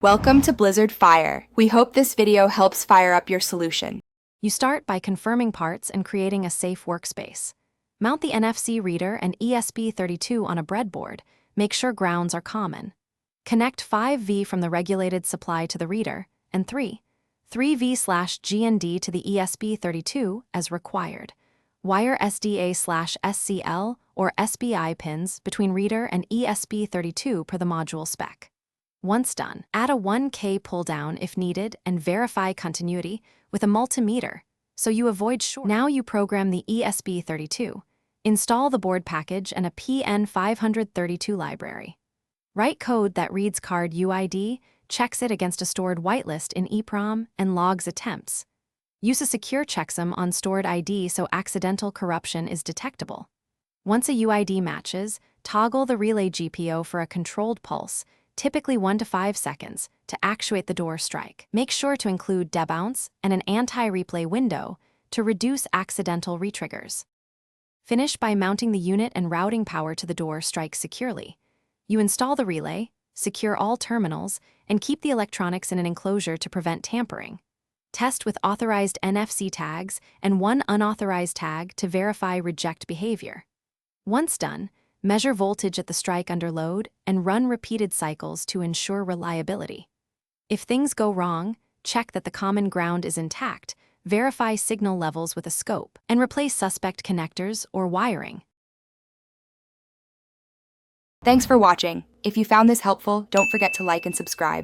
Welcome to Blizzard Fire. We hope this video helps fire up your solution. You start by confirming parts and creating a safe workspace. Mount the NFC reader and ESP32 on a breadboard. Make sure grounds are common. Connect 5V from the regulated supply to the reader, and 3V/GND to the ESP32 as required. Wire SDA/SCL or SBI pins between reader and ESP32 per the module spec. Once done, add a 1K pull-down if needed and verify continuity with a multimeter so you avoid short. Now you program the ESP32. Install the board package and a PN532 library. Write code that reads card UID, checks it against a stored whitelist in EEPROM, and logs attempts. Use a secure checksum on stored ID so accidental corruption is detectable. Once a UID matches, toggle the relay GPO for a controlled pulse, typically 1 to 5 seconds, to actuate the door strike. Make sure to include debounce and an anti-replay window to reduce accidental retriggers. Finish by mounting the unit and routing power to the door strike securely. You install the relay, secure all terminals, and keep the electronics in an enclosure to prevent tampering. Test with authorized NFC tags and one unauthorized tag to verify reject behavior. Once done, measure voltage at the strike under load and run repeated cycles to ensure reliability. If things go wrong, check that the common ground is intact, verify signal levels with a scope, and replace suspect connectors or wiring. Thanks for watching. If you found this helpful, don't forget to like and subscribe.